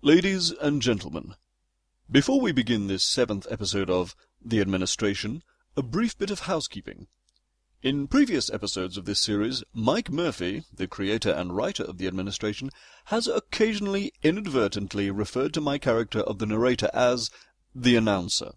Ladies and gentlemen, before we begin this 7th episode of The Administration, a brief bit of housekeeping. In previous episodes of this series, Mike Murphy, the creator and writer of The Administration, has occasionally inadvertently referred to my character of the narrator as the announcer.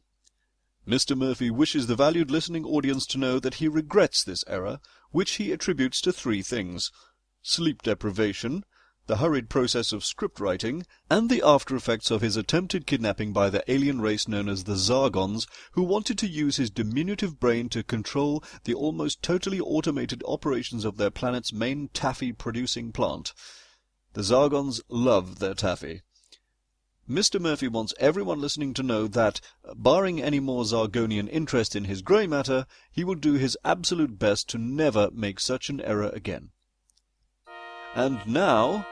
Mr. Murphy wishes the valued listening audience to know that he regrets this error, which he attributes to 3 things: sleep deprivation, the hurried process of script writing, and the after effects of his attempted kidnapping by the alien race known as the Zargons, who wanted to use his diminutive brain to control the almost totally automated operations of their planet's main taffy-producing plant. The Zargons love their taffy. Mr. Murphy wants everyone listening to know that, barring any more Zargonian interest in his grey matter, he will do his absolute best to never make such an error again. And now...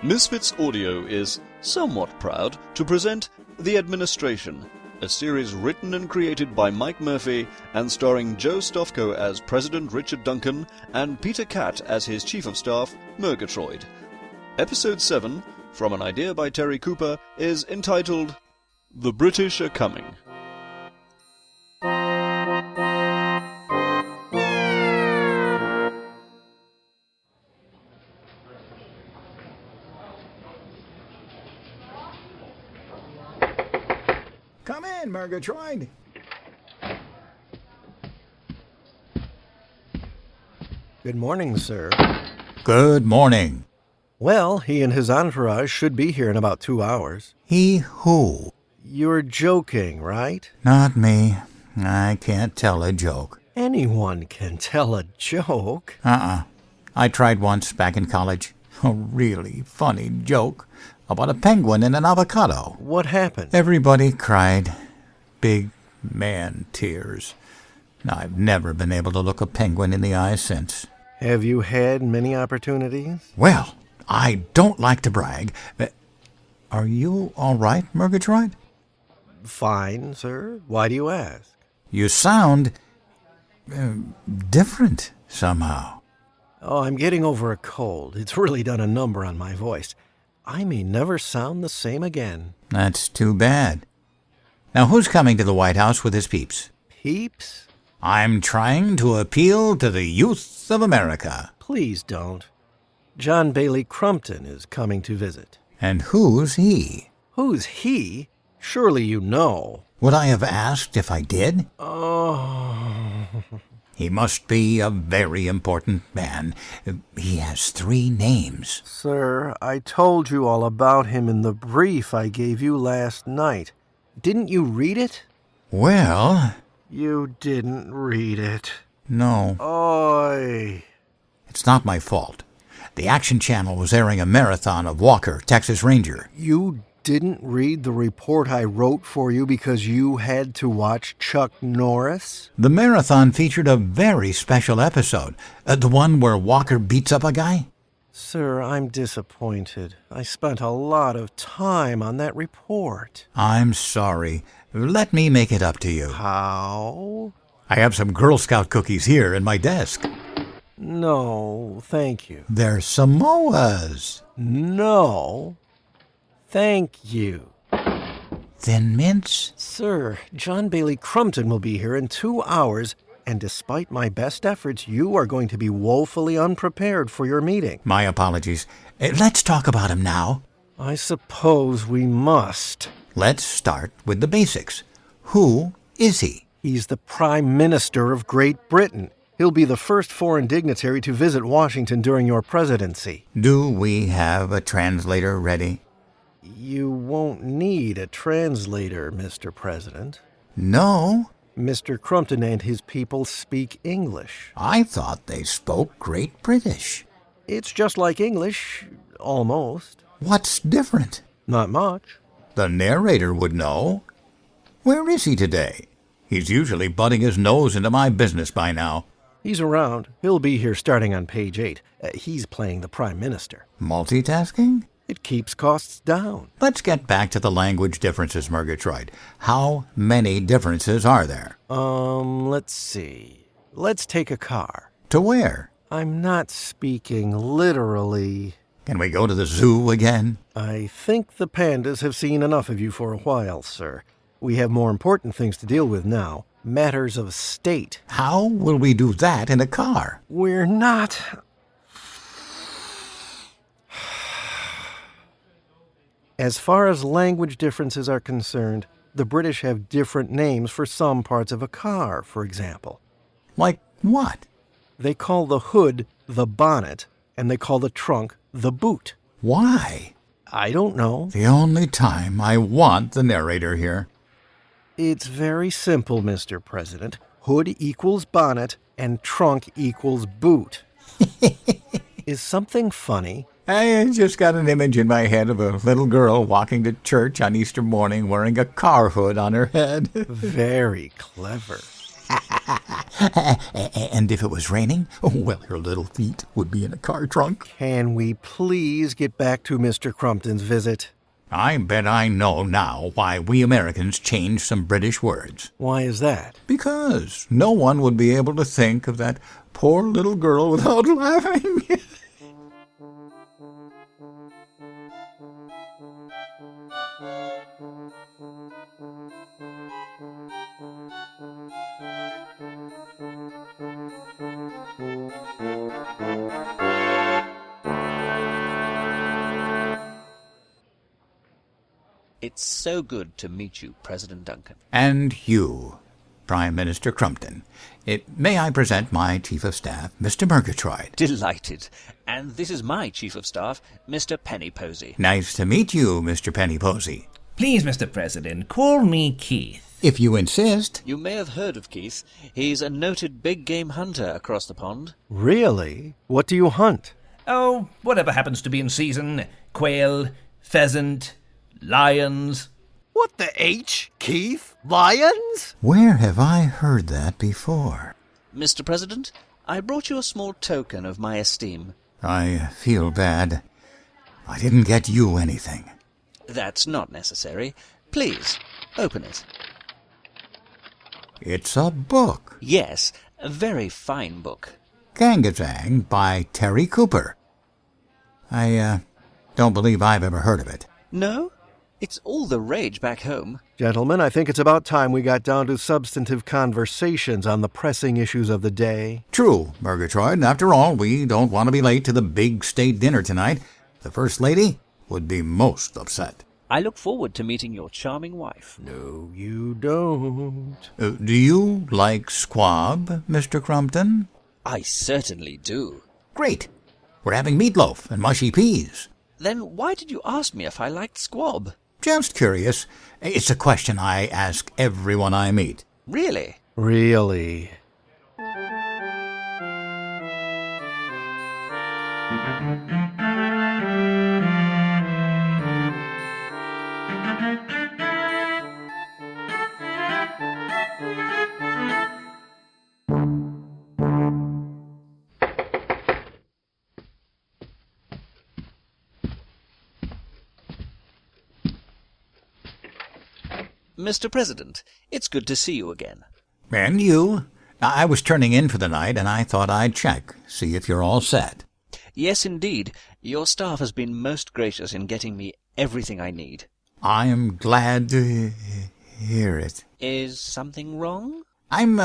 Misfits Audio is somewhat proud to present The Administration, a series written and created by Mike Murphy and starring Joe STOFKO as President Richard Duncan and Peter KATT as his Chief of Staff, Mergatroid. Episode 7, from an idea by Terry Cooper, is entitled The British Are Coming. Come in, Mergatroid. Good morning, sir. Good morning. Well, he and his entourage should be here in about 2 hours. He who? You're joking, right? Not me. I can't tell a joke. Anyone can tell a joke. I tried once back in college. A really funny joke about a penguin and an avocado. What happened? Everybody cried. Big man tears. I've never been able to look a penguin in the eye since. Have you had many opportunities? Well, I don't like to brag. Are you all right, Mergatroid? Fine, sir. Why do you ask? You sound different somehow. Oh, I'm getting over a cold. It's really done a number on my voice. I may never sound the same again. That's too bad. Now, who's coming to the White House with his peeps? Peeps? I'm trying to appeal to the youth of America. Please don't. John Bailey Crumpton is coming to visit. And who's he? Who's he? Surely you know. Would I have asked if I did? Oh... He must be a very important man. He has 3 names. Sir, I told you all about him in the brief I gave you last night. Didn't you read it? Well... You didn't read it. No. Oy. It's not my fault. The Action Channel was airing a marathon of Walker, Texas Ranger. You didn't read the report I wrote for you because you had to watch Chuck Norris? The marathon featured a very special episode. The one where Walker beats up a guy? Sir, I'm disappointed. I spent a lot of time on that report. I'm sorry. Let me make it up to you. How? I have some Girl Scout cookies here in my desk. No, thank you. They're Samoas. No, thank you. Thin mints? Sir, John Bailey Crumpton will be here in 2 hours, and despite my best efforts, you are going to be woefully unprepared for your meeting. My apologies. Let's talk about him now. I suppose we must. Let's start with the basics. Who is he? He's the Prime Minister of Great Britain. He'll be the first foreign dignitary to visit Washington during your presidency. Do we have a translator ready? You won't need a translator, Mr. President. No. Mr. Crumpton and his people speak English. I thought they spoke Great British. It's just like English, almost. What's different? Not much. The narrator would know. Where is he today? He's usually butting his nose into my business by now. He's around. He'll be here starting on page 8. He's playing the Prime Minister. Multitasking? It keeps costs down. Let's get back to the language differences, Mergatroid. How many differences are there? Let's see. Let's take a car. To where? I'm not speaking literally. Can we go to the zoo again? I think the pandas have seen enough of you for a while, sir. We have more important things to deal with now. Matters of state. How will we do that in a car? We're not... As far as language differences are concerned, the British have different names for some parts of a car, for example. Like what? They call the hood the bonnet, and they call the trunk the boot. Why? I don't know. The only time I want the narrator here. It's very simple, Mr. President. Hood equals bonnet, and trunk equals boot. Is something funny? I just got an image in my head of a little girl walking to church on Easter morning wearing a car hood on her head. Very clever. And if it was raining, well, her little feet would be in a car trunk. Can we please get back to Mr. Crumpton's visit? I bet I know now why we Americans changed some British words. Why is that? Because no one would be able to think of that poor little girl without laughing. It's so good to meet you, President Duncan. And you, Prime Minister Crumpton. May I present my Chief of Staff, Mr. Mergatroid? Delighted. And this is my Chief of Staff, Mr. Pennyposy. Nice to meet you, Mr. Pennyposy. Please, Mr. President, call me Keith. If you insist. You may have heard of Keith. He's a noted big-game hunter across the pond. Really? What do you hunt? Oh, whatever happens to be in season. Quail, pheasant, lions. What the H? Keith? Lions? Where have I heard that before? Mr. President, I brought you a small token of my esteem. I feel bad. I didn't get you anything. That's not necessary. Please, open it. It's a book. Yes, a very fine book. Gangazang by Terry Cooper. I don't believe I've ever heard of it. No? It's all the rage back home. Gentlemen, I think it's about time we got down to substantive conversations on the pressing issues of the day. True, Mergatroid. After all, we don't want to be late to the big state dinner tonight. The First Lady would be most upset. I look forward to meeting your charming wife. No, you don't. Do you like squab, Mr. Crumpton? I certainly do. Great. We're having meatloaf and mushy peas. Then why did you ask me if I liked squab? Just curious. It's a question I ask everyone I meet. Really? Really? Mr. President, it's good to see you again. And you? I was turning in for the night, and I thought I'd check, see if you're all set. Yes, indeed. Your staff has been most gracious in getting me everything I need. I am glad to hear it. Is something wrong? I'm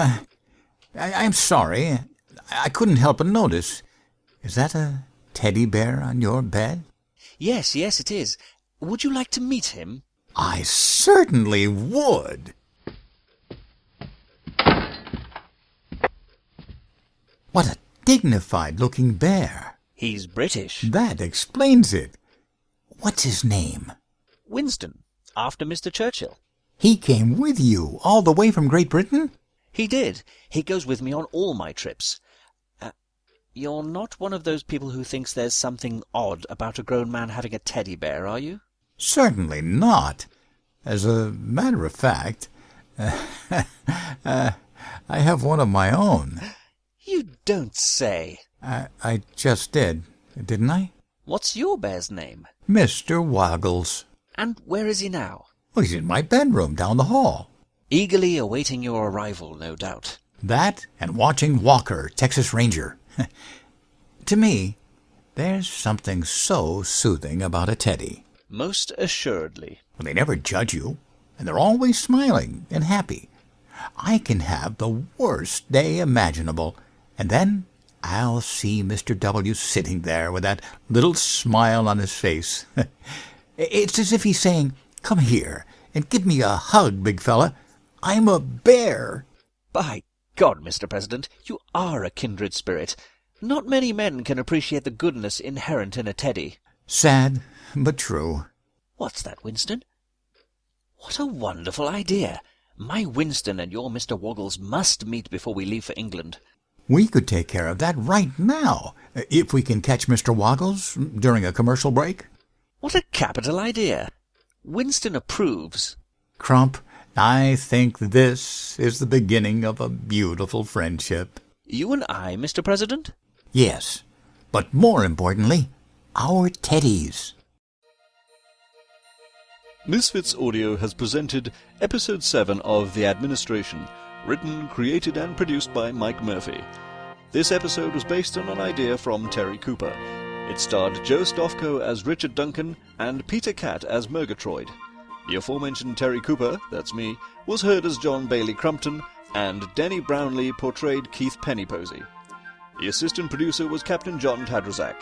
sorry. I couldn't help but notice. Is that a teddy bear on your bed? Yes, it is. Would you like to meet him? I certainly would. What a dignified-looking bear. He's British. That explains it. What's his name? Winston, after Mr. Churchill. He came with you, all the way from Great Britain? He did. He goes with me on all my trips. You're not one of those people who thinks there's something odd about a grown man having a teddy bear, are you? Certainly not. As a matter of fact, I have one of my own. You don't say. I just did, didn't I? What's your bear's name? Mr. Woggles. And where is he now? Well, he's in my bedroom down the hall. Eagerly awaiting your arrival, no doubt. That and watching Walker, Texas Ranger. To me, there's something so soothing about a teddy. Most assuredly. They never judge you, and they're always smiling and happy. I can have the worst day imaginable, and then I'll see Mr. W. sitting there with that little smile on his face. It's as if he's saying, "Come here and give me a hug, big fella. I'm a bear." By God, Mr. President, you are a kindred spirit. Not many men can appreciate the goodness inherent in a teddy. Sad, but true. What's that, Winston? What a wonderful idea. My Winston and your Mr. Woggles must meet before we leave for England. We could take care of that right now, if we can catch Mr. Woggles during a commercial break. What a capital idea. Winston approves. Crump, I think this is the beginning of a beautiful friendship. You and I, Mr. President? Yes, but more importantly, our teddies. Misfits Audio has presented Episode 7 of The Administration, written, created and produced by Mike Murphy. This episode was based on an idea from Terry Cooper. It starred Joe STOFKO as Richard Duncan and Peter KATT as Mergatroid. The aforementioned Terry Cooper, that's me, was heard as John Bailey Crumpton, and Denny BROWNLEE portrayed Keith Pennyposy. The assistant producer was Captain John Tadrzak.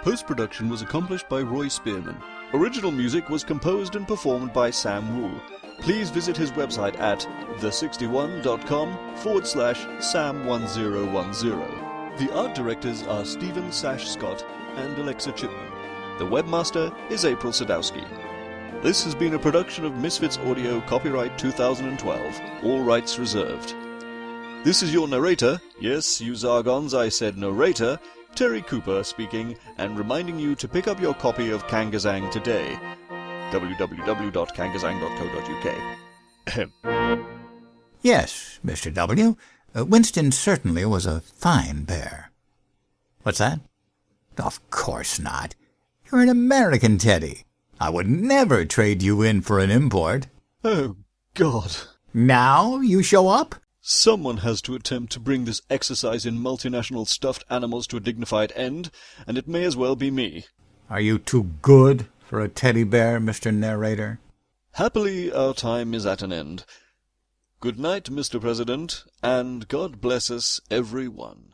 Post-production was accomplished by Roy Spearman. Original music was composed and performed by Sam Wu. Please visit his website at the61.com/Sam1010. The art directors are Stephen Sash Scott and Alexa Chipman. The webmaster is April Sadowski. This has been a production of Misfits Audio, copyright 2012, all rights reserved. This is your narrator, yes, you Zargons, I said narrator, Terry Cooper speaking, and reminding you to pick up your copy of Kangazang today. www.kangazang.co.uk. Yes, Mr. W. Winston certainly was a fine bear. What's that? Of course not. You're an American teddy. I would never trade you in for an import. Oh, God. Now you show up? Someone has to attempt to bring this exercise in multinational stuffed animals to a dignified end, and it may as well be me. Are you too good for a teddy bear, Mr. Narrator? Happily, our time is at an end. Good night, Mr. President, and God bless us, everyone.